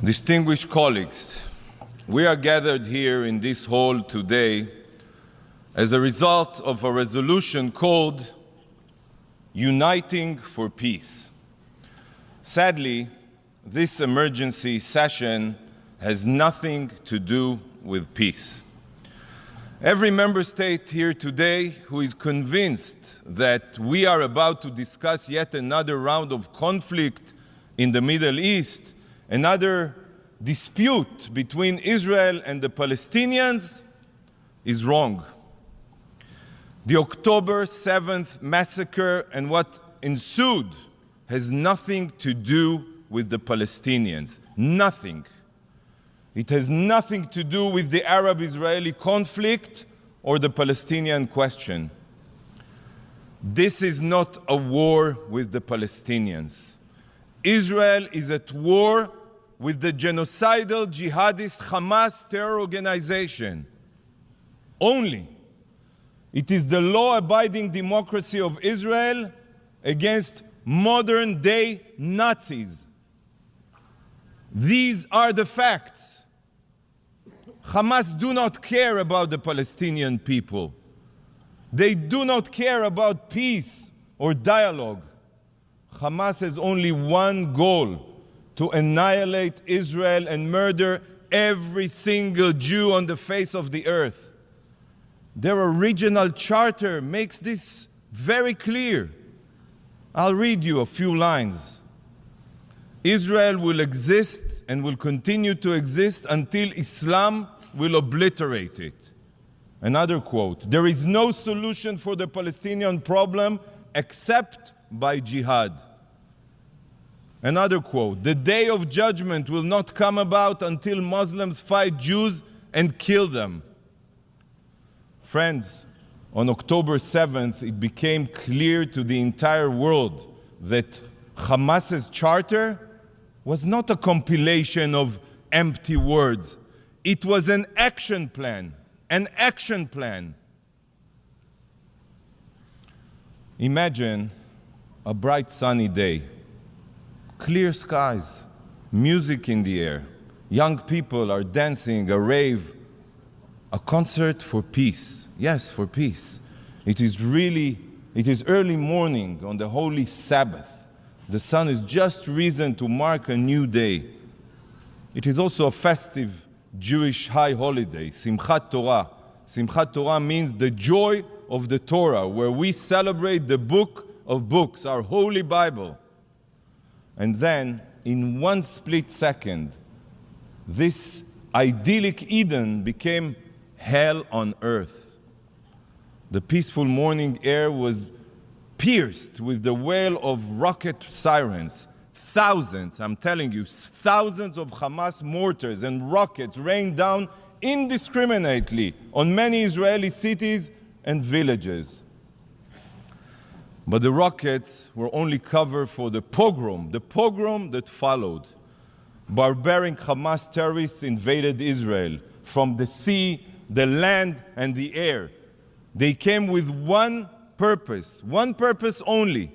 Distinguished colleagues, we are gathered here in this hall today as a result of a resolution called Uniting for Peace. Sadly, this emergency session has nothing to do with peace. Every member state here today who is convinced that we are about to discuss yet another round of conflict in the Middle East, another dispute between Israel and the Palestinians, is wrong. The October 7th massacre and what ensued has nothing to do with the Palestinians. Nothing. It has nothing to do with the Arab-Israeli conflict or the Palestinian question. This is not a war with the Palestinians. Israel is at war with the genocidal jihadist Hamas terror organization. Only. It is the law-abiding democracy of Israel against modern-day Nazis. These are the facts. Hamas do not care about the Palestinian people. They do not care about peace or dialogue. Hamas has only one goal: to annihilate Israel and murder every single Jew on the face of the earth. Their original charter makes this very clear. I'll read you a few lines. Israel will exist and will continue to exist until Islam will obliterate it. Another quote: there is no solution for the Palestinian problem except by jihad. Another quote: the day of judgment will not come about until Muslims fight Jews and kill them. Friends, on October 7th, it became clear to the entire world that Hamas's charter was not a compilation of empty words. It was an action plan. An action plan. Imagine a bright sunny day. Clear skies, music in the air, young people are dancing, a rave, a concert for peace. Yes, for peace. It is early morning on the holy Sabbath. The sun has just risen to mark a new day. It is also a festive Jewish high holiday, Simchat Torah. Simchat Torah means the joy of the Torah, where we celebrate the book of books, our holy Bible. And then, in one split second, this idyllic Eden became hell on earth. The peaceful morning air was pierced with the wail of rocket sirens. Thousands, I'm telling you, thousands of Hamas mortars and rockets rained down indiscriminately on many Israeli cities and villages. But the rockets were only cover for the pogrom that followed. Barbaric Hamas terrorists invaded Israel from the sea, the land, and the air. They came with one purpose only: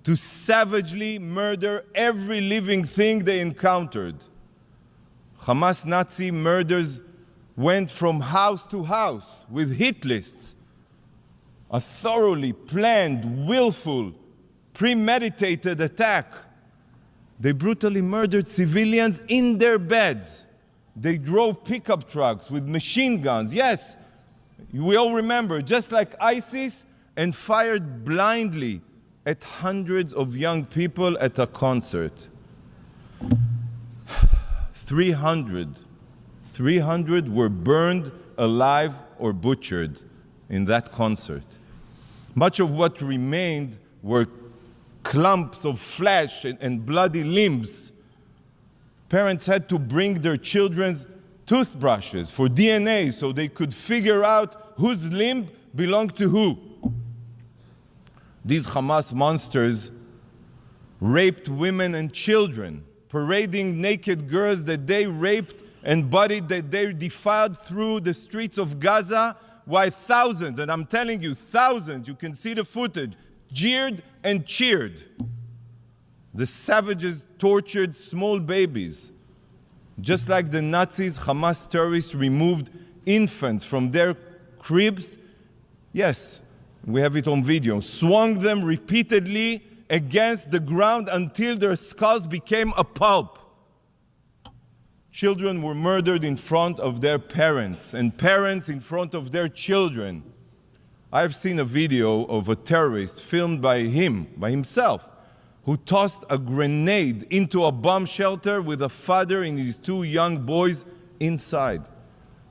to savagely murder every living thing they encountered. Hamas Nazi murders went from house to house with hit lists. A thoroughly planned, willful, premeditated attack. They brutally murdered civilians in their beds. They drove pickup trucks with machine guns. Yes, we all remember, just like ISIS, and fired blindly at hundreds of young people at a concert. 300 were burned alive or butchered in that concert. Much of what remained were clumps of flesh and bloody limbs. Parents had to bring their children's toothbrushes for DNA so they could figure out whose limb belonged to who. These Hamas monsters raped women and children, parading naked girls that they raped and bodies that they defiled through the streets of Gaza, while thousands, and I'm telling you, thousands, you can see the footage, jeered and cheered. The savages tortured small babies. Just like the Nazis, Hamas terrorists removed infants from their cribs. Yes, we have it on video. Swung them repeatedly against the ground until their skulls became a pulp. Children were murdered in front of their parents, and parents in front of their children. I've seen a video of a terrorist filmed by himself, who tossed a grenade into a bomb shelter with a father and his two young boys inside.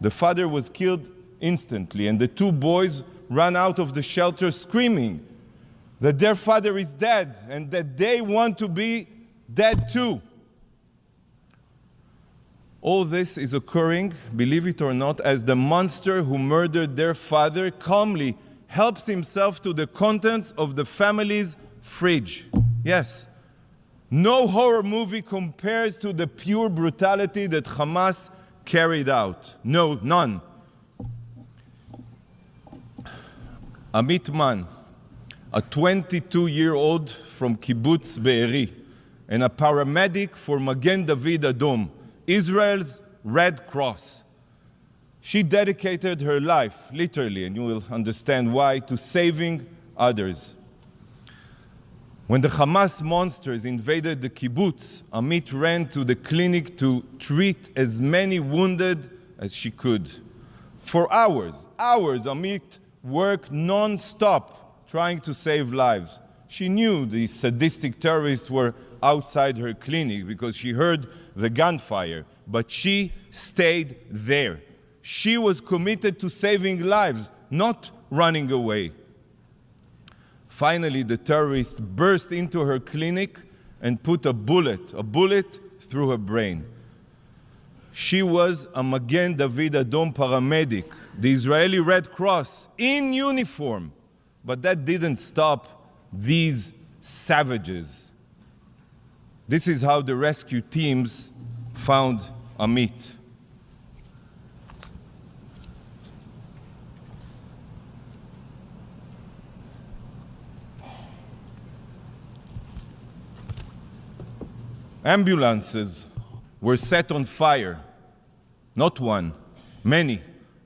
The father was killed instantly, and the two boys ran out of the shelter screaming that their father is dead and that they want to be dead too. All this is occurring, believe it or not, as the monster who murdered their father calmly helps himself to the contents of the family's fridge. Yes, no horror movie compares to the pure brutality that Hamas carried out. No, none. Amit Man, a 22-year-old from Kibbutz Be'eri, and a paramedic for Magen David Adom, Israel's Red Cross. She dedicated her life, literally, and you will understand why, to saving others. When the Hamas monsters invaded the kibbutz, Amit ran to the clinic to treat as many wounded as she could. For hours, Amit worked non-stop trying to save lives. She knew the sadistic terrorists were outside her clinic because she heard the gunfire, but she stayed there. She was committed to saving lives, not running away. Finally, the terrorist burst into her clinic and put a bullet through her brain. She was a Magen David Adom paramedic, the Israeli Red Cross, in uniform. But that didn't stop these savages. This is how the rescue teams found Amit. Ambulances were set on fire. Not one, many.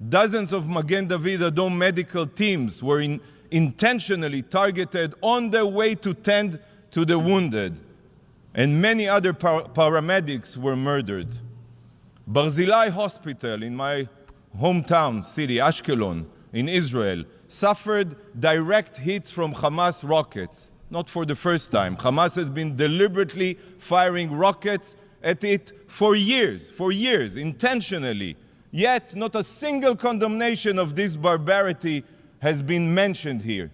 Dozens of Magen David Adom medical teams were intentionally targeted on their way to tend to the wounded, and many other paramedics were murdered. Barzilai Hospital in my hometown city, Ashkelon, in Israel, suffered direct hits from Hamas rockets. Not for the first time. Hamas has been deliberately firing rockets at it for years, intentionally. Yet, not a single condemnation of this barbarity has been mentioned here.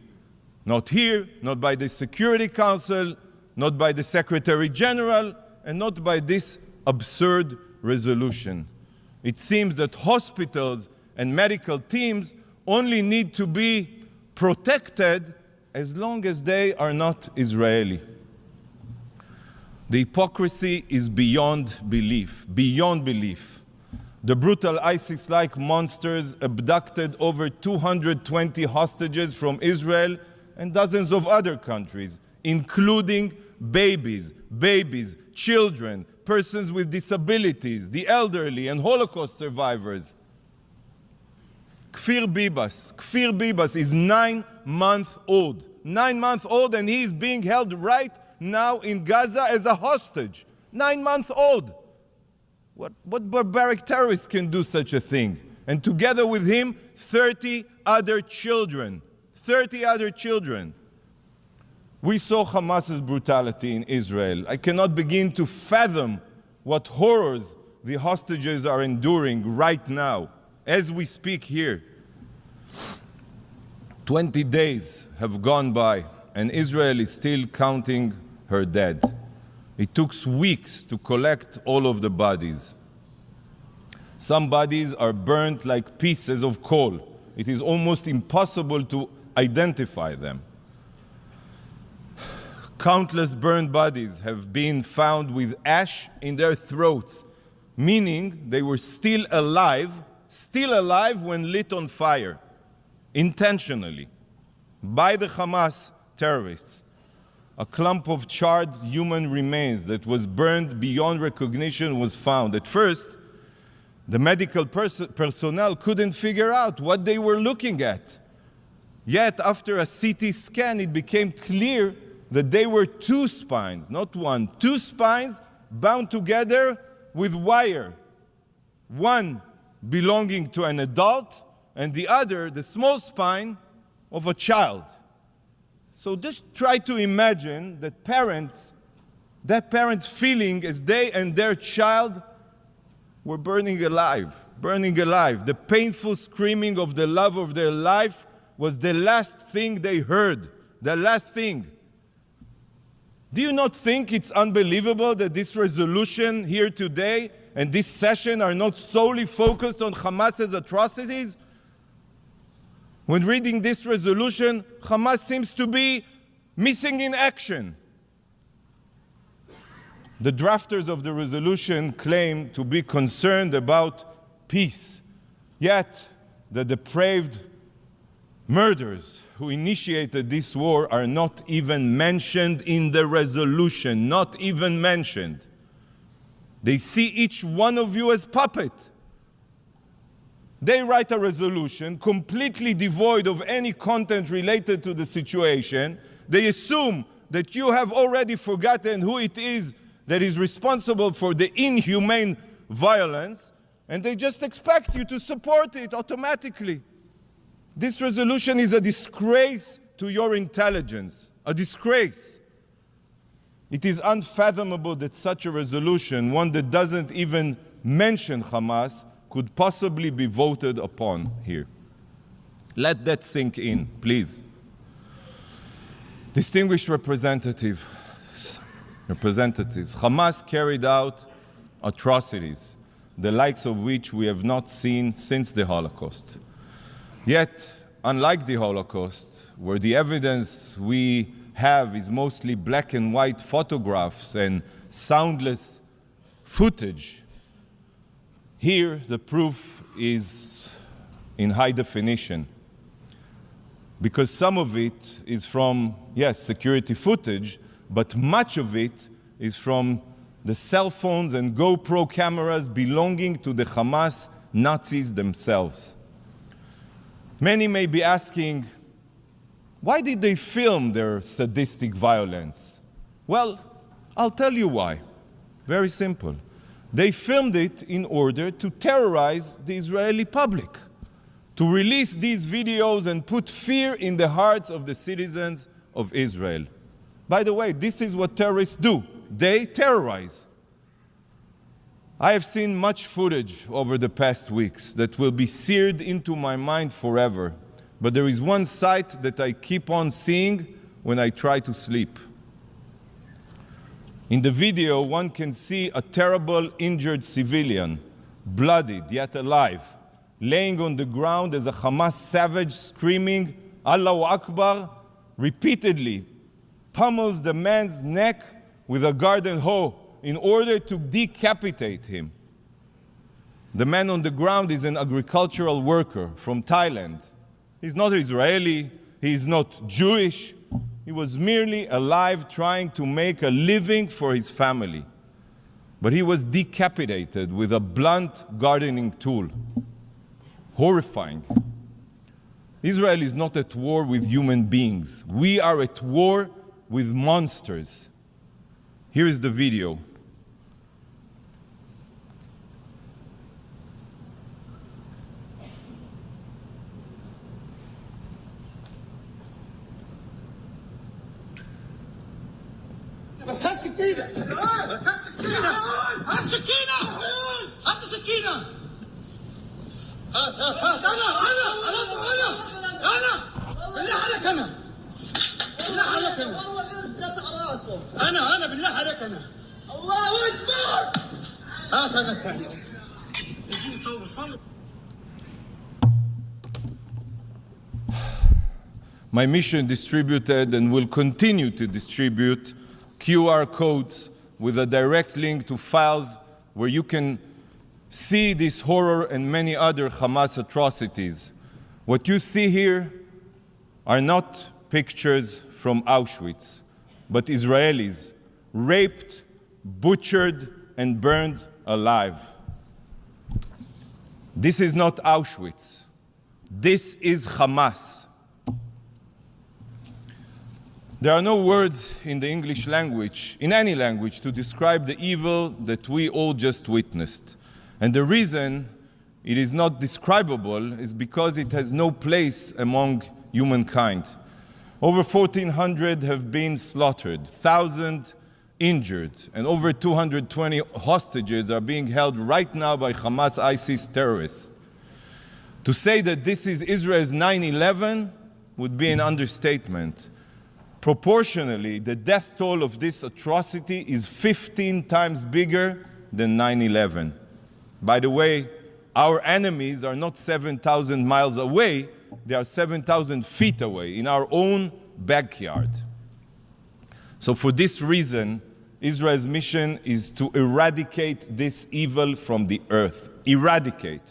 Not here, not by the Security Council, not by the Secretary General, and not by this absurd resolution. It seems that hospitals and medical teams only need to be protected as long as they are not Israeli. The hypocrisy is beyond belief, beyond belief. The brutal ISIS-like monsters abducted over 220 hostages from Israel and dozens of other countries, including babies, children, persons with disabilities, the elderly, and Holocaust survivors. Kfir Bibas is 9 months old. 9 months old, and he is being held right now in Gaza as a hostage. 9 months old. What barbaric terrorist can do such a thing? And together with him, 30 other children. 30 other children. We saw Hamas's brutality in Israel. I cannot begin to fathom what horrors the hostages are enduring right now, as we speak here. 20 days have gone by, and Israel is still counting her dead. It took weeks to collect all of the bodies. Some bodies are burnt like pieces of coal. It is almost impossible to identify them. Countless burned bodies have been found with ash in their throats, meaning they were still alive when lit on fire, intentionally, by the Hamas terrorists. a clump of charred human remains that was burned beyond recognition was found. At first, the medical personnel couldn't figure out what they were looking at. Yet, after a CT scan, it became clear that they were two spines, not one, two spines bound together with wire. One belonging to an adult, and the other, the small spine, of a child. So just try to imagine that parents feeling as they and their child were burning alive. The painful screaming of the love of their life was the last thing they heard, the last thing. Do you not think it's unbelievable that this resolution here today and this session are not solely focused on Hamas's atrocities? When reading this resolution, Hamas seems to be missing in action. The drafters of the resolution claim to be concerned about peace, yet the depraved murderers who initiated this war are not even mentioned in the resolution, not even mentioned. They see each one of you as puppet. They write a resolution completely devoid of any content related to the situation. They assume that you have already forgotten who it is that is responsible for the inhumane violence, and they just expect you to support it automatically. This resolution is a disgrace to your intelligence, a disgrace. It is unfathomable that such a resolution, one that doesn't even mention Hamas, could possibly be voted upon here. Let that sink in, please. Distinguished representatives, Hamas carried out atrocities, the likes of which we have not seen since the Holocaust. Yet, unlike the Holocaust, where the evidence we have is mostly black and white photographs and soundless footage, here the proof is in high definition. Because some of it is from, yes, security footage, but much of it is from the cell phones and GoPro cameras belonging to the Hamas Nazis themselves. Many may be asking, why did they film their sadistic violence? Well, I'll tell you why. Very simple. They filmed it in order to terrorize the Israeli public, to release these videos and put fear in the hearts of the citizens of Israel. By the way, this is what terrorists do. They terrorize. I have seen much footage over the past weeks that will be seared into my mind forever. But there is one sight that I keep on seeing when I try to sleep. In the video, one can see a terrible injured civilian, bloodied yet alive, laying on the ground as a Hamas savage screaming, Allahu Akbar, repeatedly pummels the man's neck with a garden hoe in order to decapitate him. The man on the ground is an agricultural worker from Thailand. He's not Israeli, he's not Jewish. He was merely alive trying to make a living for his family. But he was decapitated with a blunt gardening tool. Horrifying. Israel is not at war with human beings. We are at war with monsters. Here is the video. بس هات سكينة هات سكينة هات سكينة هات سكينة هات أنا بالله عليك أنا بالله عليك أنا والله غير على راسه أنا بالله عليك أنا الله أكبر هات أنا الثاني My mission distributed and will continue to distribute QR codes with a direct link to files where you can see this horror and many other Hamas atrocities. What you see here are not pictures from Auschwitz. but Israelis, raped, butchered, and burned alive. This is not Auschwitz. This is Hamas. There are no words in the English language, in any language, to describe the evil that we all just witnessed. And the reason it is not describable is because it has no place among humankind. Over 1,400 have been slaughtered, 1,000 injured, and over 220 hostages are being held right now by Hamas ISIS terrorists. To say that this is Israel's 9/11 would be an understatement. Proportionally, the death toll of this atrocity is 15 times bigger than 9/11. By the way, our enemies are not 7,000 miles away, they are 7,000 feet away, in our own backyard. So for this reason, Israel's mission is to eradicate this evil from the earth. Eradicate.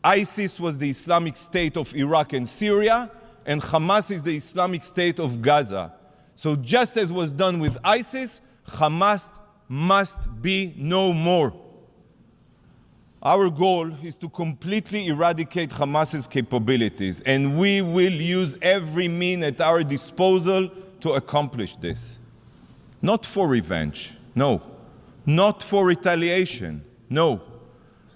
ISIS was the Islamic State of Iraq and Syria, and Hamas is the Islamic State of Gaza. So just as was done with ISIS, Hamas must be no more. Our goal is to completely eradicate Hamas's capabilities, and we will use every means at our disposal to accomplish this. Not for revenge, no. Not for retaliation, no.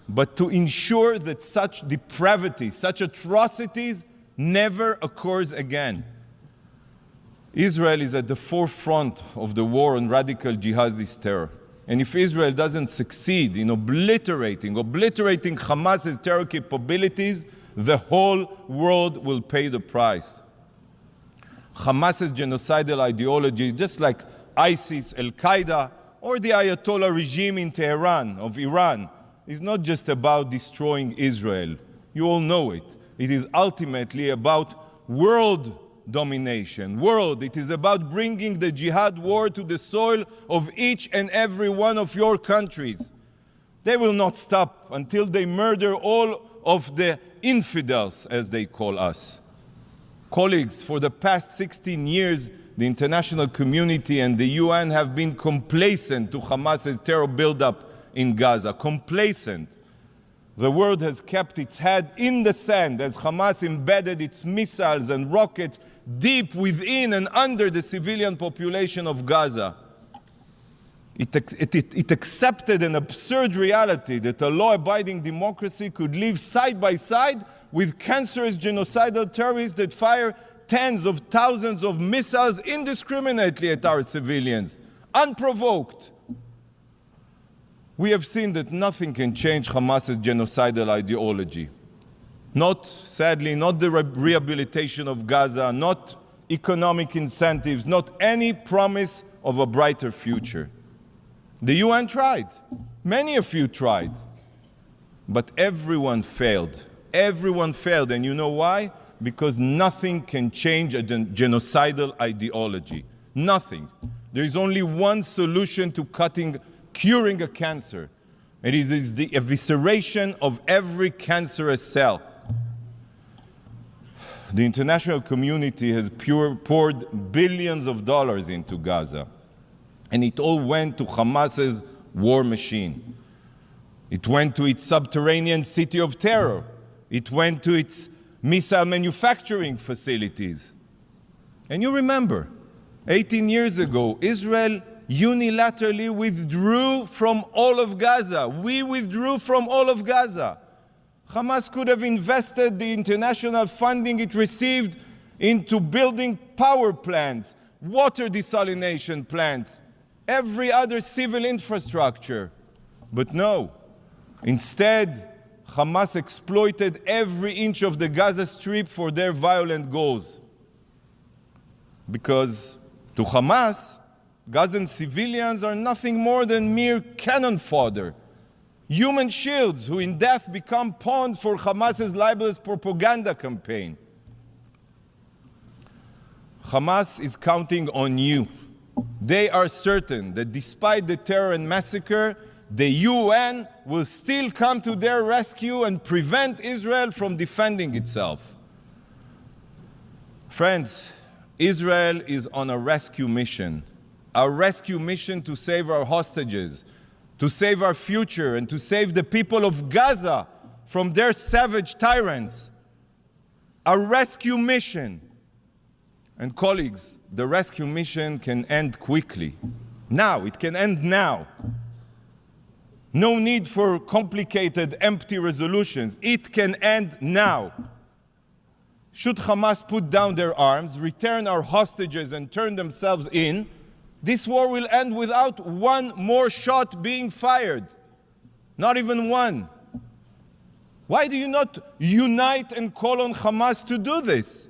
But to ensure that such depravity, such atrocities never occurs again. Israel is at the forefront of the war on radical jihadist terror. And if Israel doesn't succeed in obliterating Hamas's terror capabilities, the whole world will pay the price. Hamas's genocidal ideology, just like ISIS, Al-Qaeda, or the Ayatollah regime in Tehran of Iran, is not just about destroying Israel. You all know it. It is ultimately about world domination. It is about bringing the jihad war to the soil of each and every one of your countries. They will not stop until they murder all of the infidels, as they call us. Colleagues, for the past 16 years, the international community and the UN have been complacent to Hamas's terror buildup in Gaza. Complacent. The world has kept its head in the sand as Hamas embedded its missiles and rockets deep within and under the civilian population of Gaza. It accepted an absurd reality that a law-abiding democracy could live side by side with cancerous genocidal terrorists that fire tens of thousands of missiles indiscriminately at our civilians, unprovoked. We have seen that nothing can change Hamas's genocidal ideology. Sadly, not the rehabilitation of Gaza, not economic incentives, not any promise of a brighter future. The UN tried. Many of you tried. But everyone failed. Everyone failed. And you know why? Because nothing can change a genocidal ideology. Nothing. There is only one solution to curing a cancer. It is the evisceration of every cancerous cell. The international community has poured billions of dollars into Gaza, and it all went to Hamas's war machine. It went to its subterranean city of terror. It went to its missile manufacturing facilities. And you remember, 18 years ago, Israel unilaterally withdrew from all of Gaza. We withdrew from all of Gaza. Hamas could have invested the international funding it received into building power plants, water desalination plants, every other civil infrastructure. But no. Instead, Hamas exploited every inch of the Gaza Strip for their violent goals. Because to Hamas, Gazan civilians are nothing more than mere cannon fodder, human shields who in death become pawns for Hamas's libelous propaganda campaign. Hamas is counting on you. They are certain that despite the terror and massacre, the UN will still come to their rescue and prevent Israel from defending itself. Friends, Israel is on a rescue mission. our rescue mission to save our hostages, to save our future, and to save the people of Gaza from their savage tyrants. Our rescue mission. And colleagues, the rescue mission can end quickly. Now, it can end now. No need for complicated, empty resolutions. It can end now. Should Hamas put down their arms, return our hostages, and turn themselves in, this war will end without one more shot being fired. Not even one. Why do you not unite and call on Hamas to do this?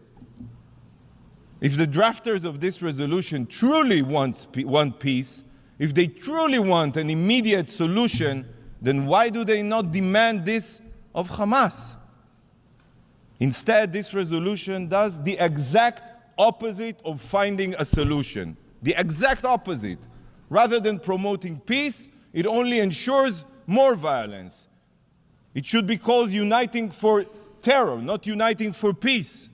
If the drafters of this resolution truly want peace, if they truly want an immediate solution, then why do they not demand this of Hamas? Instead, this resolution does the exact opposite of finding a solution. The exact opposite. Rather than promoting peace, it only ensures more violence. It should be called uniting for terror, not uniting for peace.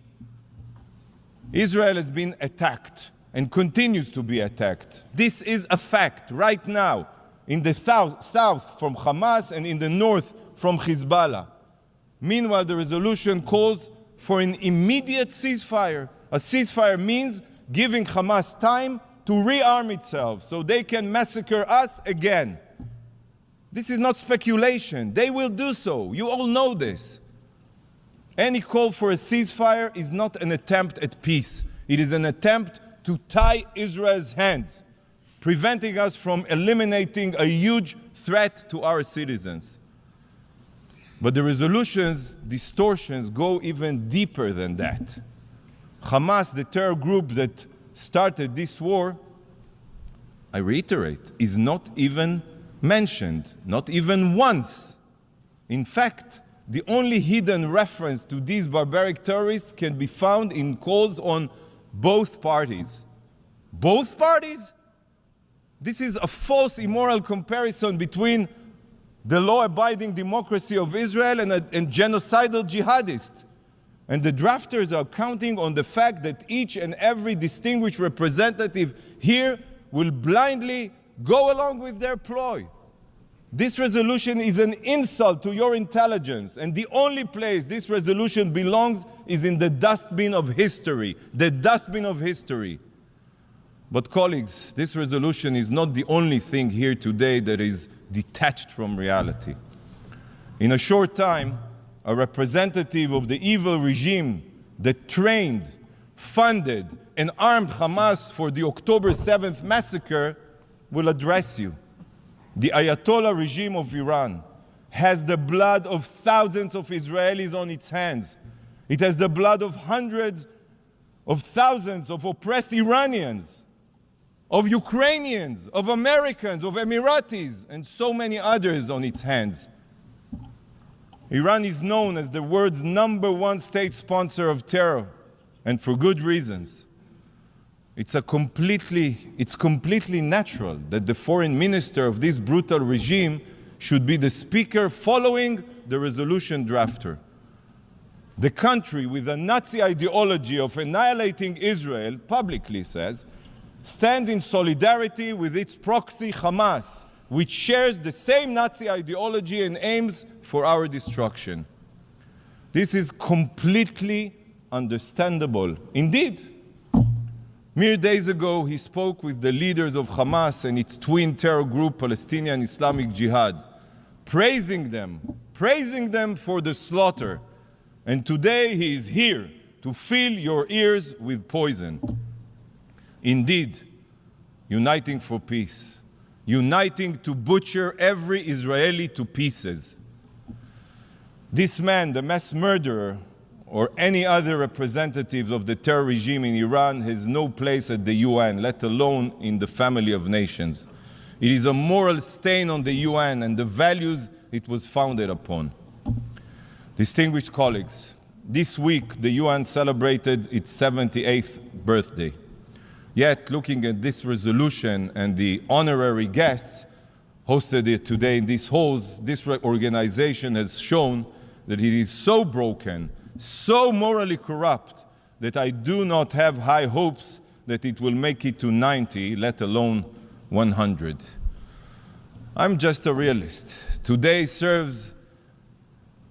Israel has been attacked and continues to be attacked. This is a fact right now in the south from Hamas and in the north from Hezbollah. Meanwhile, the resolution calls for an immediate ceasefire. A ceasefire means giving Hamas time to rearm itself so they can massacre us again. This is not speculation. They will do so. You all know this. Any call for a ceasefire is not an attempt at peace. It is an attempt to tie Israel's hands, preventing us from eliminating a huge threat to our citizens. But the resolution's distortions go even deeper than that. Hamas, the terror group that started this war, I reiterate, is not even mentioned, not even once. In fact, the only hidden reference to these barbaric terrorists can be found in calls on both parties. Both parties? This is a false, immoral comparison between the law-abiding democracy of Israel and genocidal jihadists. And the drafters are counting on the fact that each and every distinguished representative here will blindly go along with their ploy. This resolution is an insult to your intelligence, and the only place this resolution belongs is in the dustbin of history, the dustbin of history. But colleagues, this resolution is not the only thing here today that is detached from reality. In a short time, a representative of the evil regime that trained, funded, and armed Hamas for the October 7th massacre will address you. The Ayatollah regime of Iran has the blood of thousands of Israelis on its hands. It has the blood of hundreds of thousands of oppressed Iranians, of Ukrainians, of Americans, of Emiratis, and so many others on its hands. Iran is known as the world's #1 state sponsor of terror, and for good reasons. It's completely natural that the foreign minister of this brutal regime should be the speaker following the resolution drafter. The country with a Nazi ideology of annihilating Israel, publicly says, stands in solidarity with its proxy Hamas, which shares the same Nazi ideology and aims for our destruction. This is completely understandable. Indeed, mere days ago, he spoke with the leaders of Hamas and its twin terror group, Palestinian Islamic Jihad, praising them for the slaughter. And today he is here to fill your ears with poison. Indeed, uniting for peace, uniting to butcher every Israeli to pieces. This man, the mass murderer, or any other representative of the terror regime in Iran has no place at the UN, let alone in the family of nations. It is a moral stain on the UN and the values it was founded upon. Distinguished colleagues, this week the UN celebrated its 78th birthday. Yet, looking at this resolution and the honorary guests hosted it today in these halls, this organization has shown that it is so broken, so morally corrupt, that I do not have high hopes that it will make it to 90, let alone 100. I'm just a realist. Today serves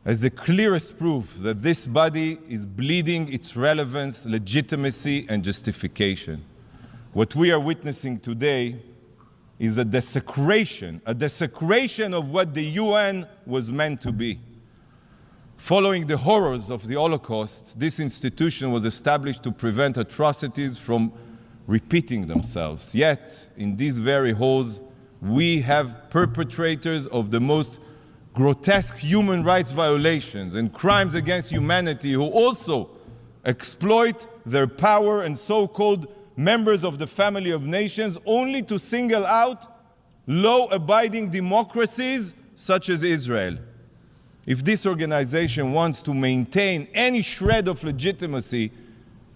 as the clearest proof that this body is bleeding its relevance, legitimacy, and justification. What we are witnessing today is a desecration of what the UN was meant to be. Following the horrors of the Holocaust, this institution was established to prevent atrocities from repeating themselves. Yet, in these very halls, we have perpetrators of the most grotesque human rights violations and crimes against humanity who also exploit their power and so-called members of the family of nations only to single out law-abiding democracies such as Israel. If this organization wants to maintain any shred of legitimacy,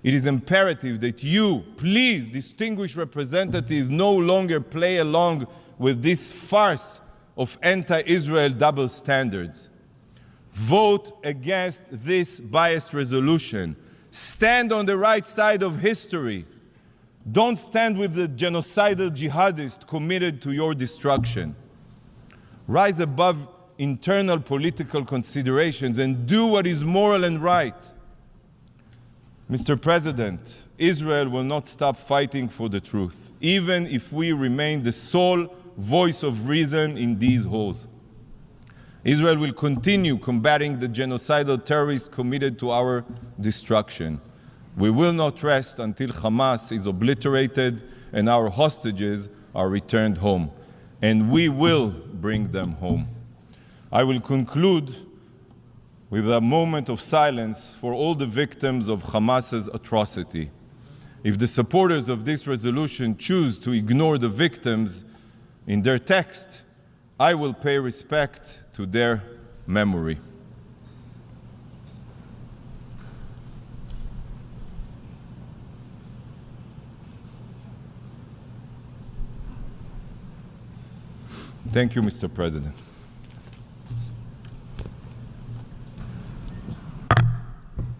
it is imperative that you, please, distinguished representatives, no longer play along with this farce of anti-Israel double standards. Vote against this biased resolution. Stand on the right side of history. Don't stand with the genocidal jihadists committed to your destruction. Rise above internal political considerations and do what is moral and right. Mr. President, Israel will not stop fighting for the truth, even if we remain the sole voice of reason in these halls. Israel will continue combating the genocidal terrorists committed to our destruction. We will not rest until Hamas is obliterated and our hostages are returned home. And we will bring them home. I will conclude with a moment of silence for all the victims of Hamas's atrocity. If the supporters of this resolution choose to ignore the victims in their text, I will pay respect to their memory. Thank you, Mr. President.